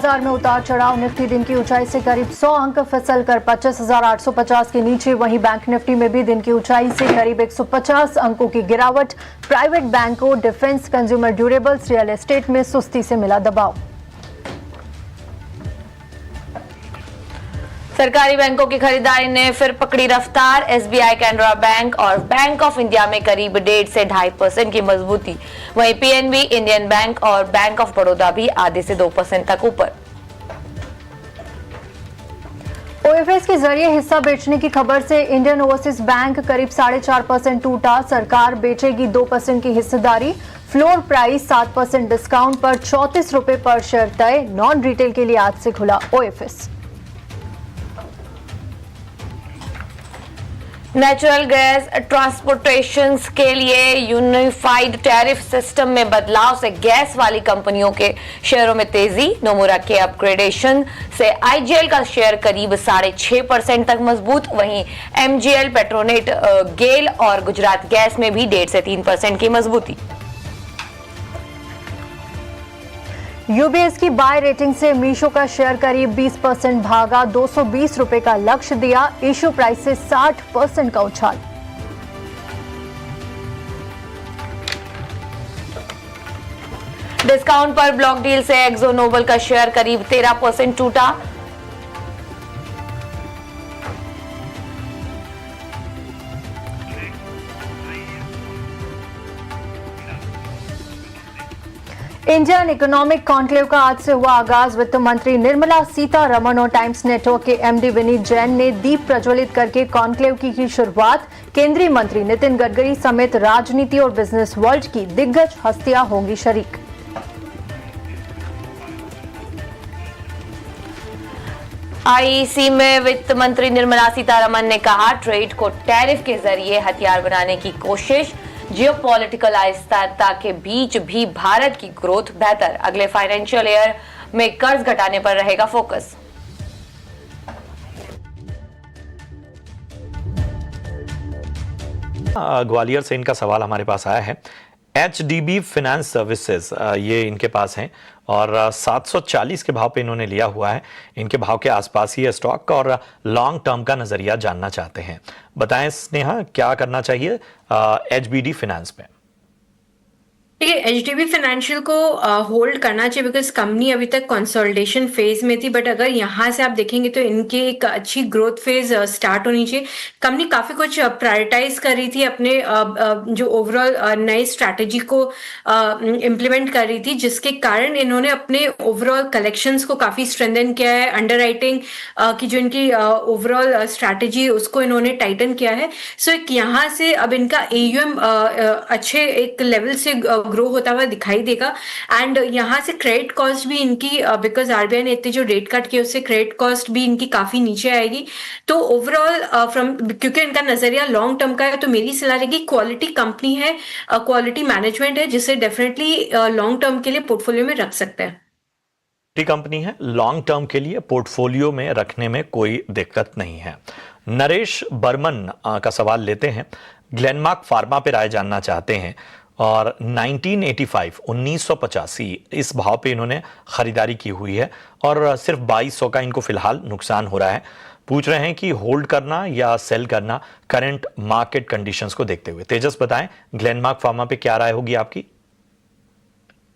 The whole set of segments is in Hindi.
बाजार में उतार चढ़ाव। निफ्टी दिन की ऊंचाई से करीब 100 अंक फिसल कर 25,850 के नीचे। वहीं बैंक निफ्टी में भी दिन की ऊंचाई से करीब 150 अंकों की गिरावट। प्राइवेट बैंकों, defence, consumer durables, real estate में सुस्ती से मिला दबाव। सरकारी बैंकों की खरीदारी ने फिर पकड़ी रफ्तार। एसबीआई, कैनरा बैंक और बैंक ऑफ इंडिया में करीब 1.5 से 2.5% की मजबूती। वहीं पीएनबी, इंडियन बैंक और बैंक ऑफ बड़ौदा भी आधे से 2% तक ऊपर। ओएफएस के जरिए हिस्सा बेचने की खबर से इंडियन ओवरसीज बैंक करीब 4.5% टूटा। सरकार बेचेगी 2% की हिस्सेदारी। फ्लोर प्राइस 7% डिस्काउंट पर 34 रुपए पर शेयर तय। नॉन रिटेल के लिए आज से खुला ओएफएस। नेचुरल गैस ट्रांसपोर्टेशन के लिए यूनिफाइड टैरिफ सिस्टम में बदलाव से गैस वाली कंपनियों के शेयरों में तेजी। नोमुरा के अपग्रेडेशन से आईजीएल का शेयर करीब 6.5% तक मजबूत। वहीं एमजीएल, पेट्रोनेट, गेल और गुजरात गैस में भी 1.5 से 3% की मजबूती। यूबीएस की बाय रेटिंग से मीशो का शेयर करीब 20% भागा। 220 रुपए का लक्ष्य दिया। इश्यू प्राइस से 60% का उछाल। डिस्काउंट पर ब्लॉक डील से एक्सो नोबल का शेयर करीब 13% टूटा। इंडियन इकोनॉमिक कॉन्क्लेव का आज से हुआ आगाज। वित्त मंत्री निर्मला सीतारमण और टाइम्स नेटवर्क के एमडी विनीत जैन ने दीप प्रज्वलित करके कॉन्क्लेव की शुरुआत। केंद्रीय मंत्री नितिन गडकरी समेत राजनीति और बिजनेस वर्ल्ड की दिग्गज हस्तियां होंगी शरीक। आईईसी में वित्त मंत्री निर्मला सीतारमण ने कहा, ट्रेड को टैरिफ के जरिए हथियार बनाने की कोशिश। जियोपॉलिटिकल अस्थिरता के बीच भी भारत की ग्रोथ बेहतर। अगले फाइनेंशियल ईयर में कर्ज घटाने पर रहेगा फोकस। ग्वालियर से इनका सवाल हमारे पास आया है। एचडीबी फाइनेंस सर्विसेज ये इनके पास हैं और 740 के भाव पे इन्होंने लिया हुआ है। इनके भाव के आसपास ही स्टॉक और लॉन्ग टर्म का नजरिया जानना चाहते हैं। बताएं स्नेहा, क्या करना चाहिए एचबीडी फाइनेंस में? ठीक है, एचडीबी फाइनेंशियल को होल्ड करना चाहिए बिकॉज कंपनी अभी तक कंसोलिडेशन फेज में थी। बट अगर यहाँ से आप देखेंगे तो इनकी एक अच्छी ग्रोथ फेज स्टार्ट होनी चाहिए। कंपनी काफी कुछ प्रायोरिटाइज कर रही थी अपने जो ओवरऑल नए स्ट्रैटेजी को इम्प्लीमेंट कर रही थी, जिसके कारण इन्होंने अपने ओवरऑल कलेक्शंस को काफी स्ट्रेंथन किया है। अंडरराइटिंग की जो इनकी ओवरऑल स्ट्रैटेजी उसको इन्होंने टाइटन किया है। सो यहाँ से अब इनका एयूएम अच्छे एक लेवल से ग्रो होता हुआ दिखाई देगा। एंड यहाँ से क्रेडिट कॉस्ट भी इनकी बिकॉज आरबीआई ने इतने जो रेट कट किए उससे क्रेडिट कॉस्ट भी इनकी काफी नीचे आएगी। तो ओवरऑल फ्रॉम क्योंकि इनका नजरिया लॉन्ग टर्म का है, तो मेरी सलाह रहेगी क्वालिटी कंपनी है, क्वालिटी मैनेजमेंट है, जिसे डेफिनेटली लॉन्ग टर्म के लिए पोर्टफोलियो में रख सकते हैं। कंपनी है, लॉन्ग टर्म के लिए पोर्टफोलियो में रखने में कोई दिक्कत नहीं है। नरेश बर्मन का सवाल लेते हैं। ग्लेनमार्क फार्मा पे राय जानना चाहते हैं और 1985 इस भाव पे इन्होंने खरीदारी की हुई है और सिर्फ 2200 का इनको फिलहाल नुकसान हो रहा है। पूछ रहे हैं कि होल्ड करना या सेल करना करंट मार्केट कंडीशंस को देखते हुए। तेजस बताएं, ग्लेनमार्क फार्मा पे क्या राय होगी आपकी?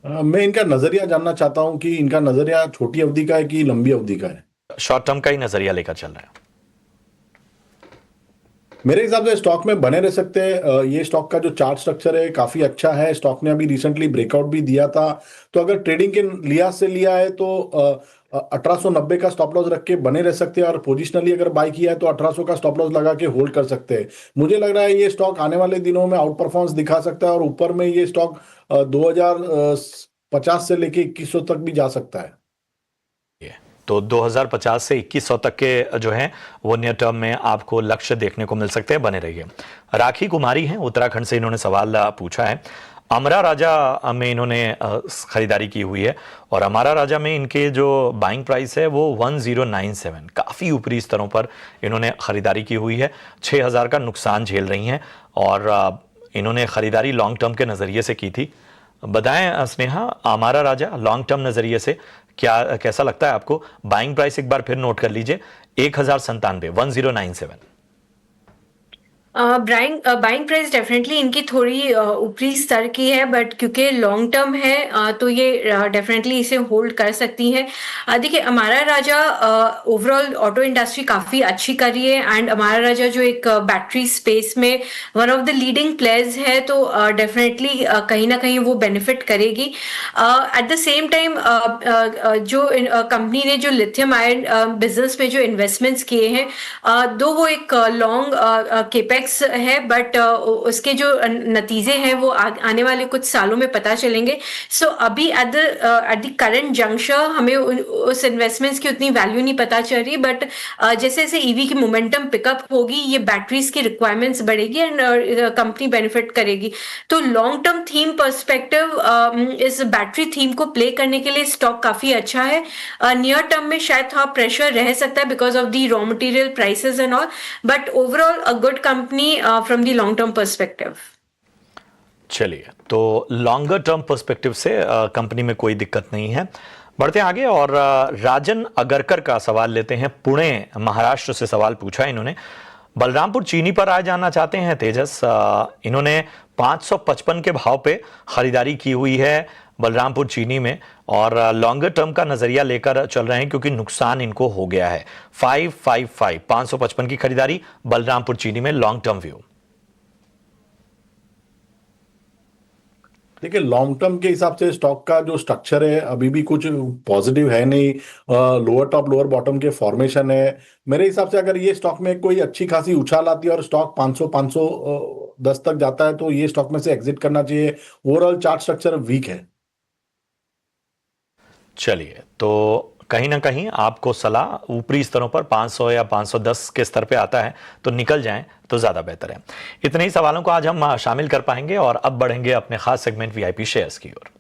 मैं इनका नजरिया जानना चाहता हूं कि इनका नजरिया छोटी अवधि का है कि लंबी अवधि का है। शॉर्ट टर्म का ही नजरिया लेकर चल रहा है। मेरे हिसाब से स्टॉक में बने रह सकते हैं। ये स्टॉक का जो चार्ट स्ट्रक्चर है काफी अच्छा है। स्टॉक ने अभी रिसेंटली ब्रेकआउट भी दिया था, तो अगर ट्रेडिंग के लिहाज से लिया है तो 1890 का स्टॉप लॉस रख के बने रह सकते हैं और पोजिशनली अगर बाय किया है तो 1800 का स्टॉप लॉस लगा के होल्ड कर सकते हैं। मुझे लग रहा है ये स्टॉक आने वाले दिनों में आउट परफॉर्मेंस दिखा सकता है और ऊपर में ये स्टॉक 2050 से लेके 2100 तक भी जा सकता है। तो 2050 से 2100 तक के जो हैं वो नियर टर्म में आपको लक्ष्य देखने को मिल सकते हैं। बने रहिए। राखी कुमारी हैं, उत्तराखंड से, इन्होंने सवाल पूछा है। अमरा राजा में इन्होंने खरीदारी की हुई है और अमरा राजा में इनके जो बाइंग प्राइस है वो 1097, काफ़ी ऊपरी स्तरों पर इन्होंने खरीदारी की हुई है। 6000 का नुकसान झेल रही हैं और इन्होंने खरीदारी लॉन्ग टर्म के नज़रिए से की थी। बताएं स्नेहा, अमारा राजा लॉन्ग टर्म नज़रिए से क्या कैसा लगता है आपको? बाइंग प्राइस एक बार फिर नोट कर लीजिए, 1097, 1097। बाइंग प्राइस डेफिनेटली इनकी थोड़ी ऊपरी स्तर की है, बट क्योंकि लॉन्ग टर्म है तो ये डेफिनेटली इसे होल्ड कर सकती है। देखिए, हमारा राजा ओवरऑल ऑटो इंडस्ट्री काफी अच्छी कर रही है, एंड हमारा राजा जो एक बैटरी स्पेस में one of the leading players है, तो डेफिनेटली कहीं ना कहीं वो बेनिफिट करेगी। एट द सेम टाइम जो कंपनी ने जो लिथियम आयन बिजनेस में जो इन्वेस्टमेंट्स किए हैं, दो वो एक लॉन्ग केपेक्स है, बट उसके जो नतीजे हैं वो आने वाले कुछ सालों में पता चलेंगे। सो अभी एट द करंट जंक्शन हमें उस इन्वेस्टमेंट्स की उतनी वैल्यू नहीं पता चल रही, बट जैसे जैसे ईवी की मोमेंटम पिकअप होगी, ये बैटरीज की रिक्वायरमेंट्स बढ़ेगी एंड कंपनी बेनिफिट करेगी। तो लॉन्ग टर्म थीम पर्सपेक्टिव इस बैटरी थीम को प्ले करने के लिए स्टॉक काफी अच्छा है। नियर टर्म में शायद थोड़ा प्रेशर रह सकता है because of the raw material prices and all, but overall a good company from the long term perspective. चलिए, तो लॉन्गर टर्म पर्सपेक्टिव से कंपनी में कोई दिक्कत नहीं है। बढ़ते हैं आगे और राजन अगरकर का सवाल लेते हैं। पुणे महाराष्ट्र से सवाल पूछा इन्होंने। बलरामपुर चीनी पर आए जानना चाहते हैं तेजस। इन्होंने 555 के भाव पे खरीदारी की हुई है बलरामपुर चीनी में, और लॉन्गर टर्म का नजरिया लेकर चल रहे हैं क्योंकि नुकसान इनको हो गया है। 555 की खरीदारी बलरामपुर चीनी में, लॉन्ग टर्म व्यू। देखिए, लॉन्ग टर्म के हिसाब से स्टॉक का जो स्ट्रक्चर है अभी भी कुछ पॉजिटिव है नहीं। लोअर टॉप लोअर बॉटम के फॉर्मेशन है। मेरे हिसाब से अगर ये स्टॉक में कोई अच्छी खासी उछाल आती है और स्टॉक 510 तक जाता है तो ये स्टॉक में से एग्जिट करना चाहिए। ओवरऑल चार्ट स्ट्रक्चर वीक है। चलिए, तो कहीं ना कहीं आपको सलाह ऊपरी स्तरों पर 500 या 510 के स्तर पे आता है तो निकल जाएं तो ज्यादा बेहतर है। इतने ही सवालों को आज हम शामिल कर पाएंगे और अब बढ़ेंगे अपने खास सेगमेंट वीआईपी शेयर्स की ओर।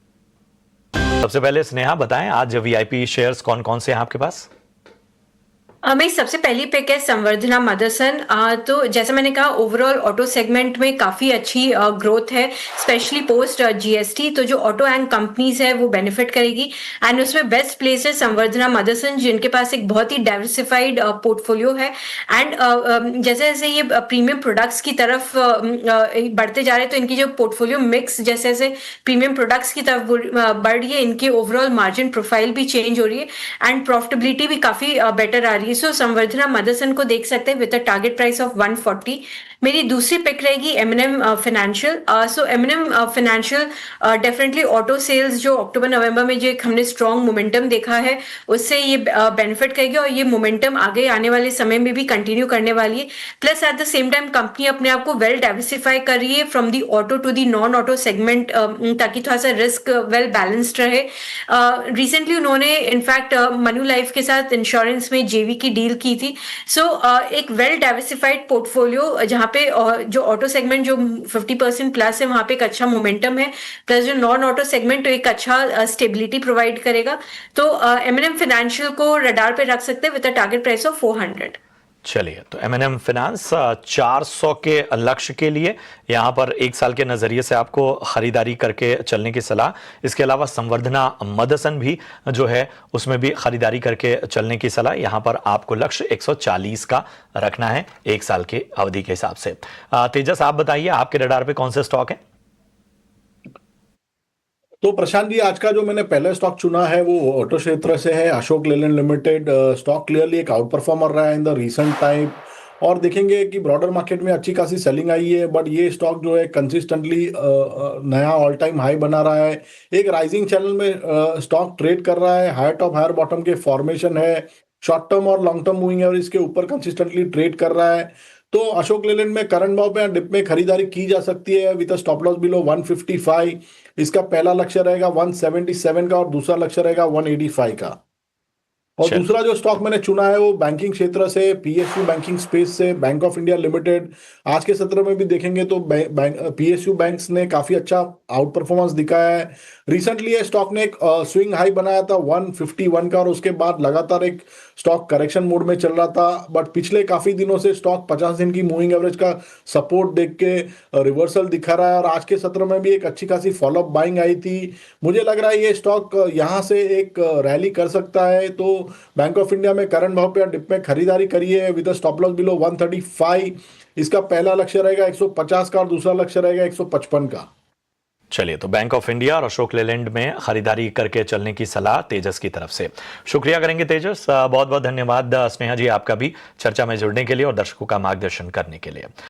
सबसे पहले स्नेहा बताएं, आज वीआईपी शेयर्स कौन कौन से हैं आपके पास? मेरी सबसे पहली पिक है संवर्धना मदरसन। तो जैसे मैंने कहा, ओवरऑल ऑटो सेगमेंट में काफी अच्छी ग्रोथ है, स्पेशली पोस्ट जीएसटी। तो जो ऑटो एंड कंपनीज है वो बेनिफिट करेगी, एंड उसमें बेस्ट प्लेस है संवर्धना मदरसन, जिनके पास एक बहुत ही डाइवर्सिफाइड पोर्टफोलियो है। एंड जैसे जैसे ये प्रीमियम प्रोडक्ट्स की तरफ बढ़ते जा रहे हैं, तो इनकी जो पोर्टफोलियो मिक्स जैसे जैसे प्रीमियम प्रोडक्ट्स की तरफ बढ़ रही है, इनकी ओवरऑल मार्जिन प्रोफाइल भी चेंज हो रही है एंड प्रॉफिटेबिलिटी भी काफी बेटर आ रही है। सो संवर्धना मदरसन को देख सकते हैं with a target price of 140। मेरी दूसरी पिक रहेगी MNM financial. So MNM financial definitely auto sales जो अक्टूबर नवंबर में जो एक हमने स्ट्रॉन्ग मोमेंटम देखा है उससे ये बेनिफिट करेगी, और ये मोमेंटम आगे आने वाले समय में भी कंटिन्यू करने वाली है। Plus at the same time company अपने आप को वेल डाइवर्सिफाई कर रही है from the auto to the non auto segment, ताकि थोड़ा सा रिस्क वेल बैलेंस्ड रहे। रिसेंटली उन्होंने इनफैक्ट मनु लाइफ के साथ इंश्योरेंस में जेवी की डील की थी। सो एक वेल डाइवर्सिफाइड पोर्टफोलियो जहां पे जो ऑटो सेगमेंट जो 50% प्लस है वहां पे एक अच्छा मोमेंटम है, प्लस जो नॉन ऑटो सेगमेंट तो एक अच्छा स्टेबिलिटी प्रोवाइड करेगा। तो एमएनएम फाइनेंशियल को रडार पे रख सकते हैं with a target price of 400। चलिए, तो एमएनएम फाइनेंस 400 के लक्ष्य के लिए यहां पर एक साल के नजरिए से आपको खरीदारी करके चलने की सलाह। इसके अलावा संवर्धना मदरसन भी जो है उसमें भी खरीदारी करके चलने की सलाह। यहां पर आपको लक्ष्य 140 का रखना है एक साल की अवधि के हिसाब से। तेजस, आप बताइए आपके रडार पे कौन से स्टॉक है? तो प्रशांत जी, आज का जो मैंने पहले स्टॉक चुना है वो ऑटो क्षेत्र से है, Ashok Leyland limited. Stock clearly एक आउट परफॉर्मर रहा है इन द रीसेंट टाइम, और देखेंगे कि ब्रॉडर मार्केट में अच्छी खासी सेलिंग आई है, बट ये स्टॉक जो है कंसिस्टेंटली नया ऑल टाइम हाई बना रहा है। एक राइजिंग चैनल में स्टॉक ट्रेड कर रहा है, हायर टॉप हायर बॉटम के फॉर्मेशन है, शॉर्ट टर्म और लॉन्ग टर्म मूविंग एवरेज के ऊपर कंसिस्टेंटली ट्रेड कर रहा है। तो अशोक लेलैंड में करंट भाव पे या डिप में खरीदारी की जा सकती है विद स्टॉप लॉस बिलो 155। इसका पहला लक्ष्य रहेगा 177 का और दूसरा लक्ष्य रहेगा 185 का। और चलिए। दूसरा जो स्टॉक मैंने चुना है वो बैंकिंग क्षेत्र से, पीएसयू बैंकिंग स्पेस से, बैंक ऑफ इंडिया लिमिटेड। आज के सत्र में भी देखेंगे तो पीएसयू बैंक्स ने काफी अच्छा आउट परफॉर्मेंस दिखाया है। रिसेंटली ये स्टॉक ने एक स्विंग हाई बनाया था 151 का, और उसके बाद लगातार एक स्टॉक करेक्शन मोड में चल रहा था, बट पिछले काफी दिनों से स्टॉक 50 दिन की मूविंग एवरेज का सपोर्ट देख के रिवर्सल दिखा रहा है, और आज के सत्र में भी एक अच्छी खासी फॉलोअप बाइंग आई थी। मुझे लग रहा है ये स्टॉक यहाँ से एक रैली कर सकता है, तो बैंक ऑफ इंडिया में करंट भाव पे डिप में खरीदारी करिए विद स्टॉप लॉस बिलो 135। इसका पहला लक्ष्य रहेगा 150 का और दूसरा लक्ष्य रहेगा 155 का। चलिए, तो बैंक ऑफ इंडिया और अशोक लेलैंड में खरीदारी करके चलने की सलाह तेजस की तरफ से। शुक्रिया करेंगे तेजस। बहुत बहुत धन्यवाद स्नेहा जी आपका भी चर्चा में जुड़ने के लिए और दर्शकों का मार्गदर्शन करने के लिए।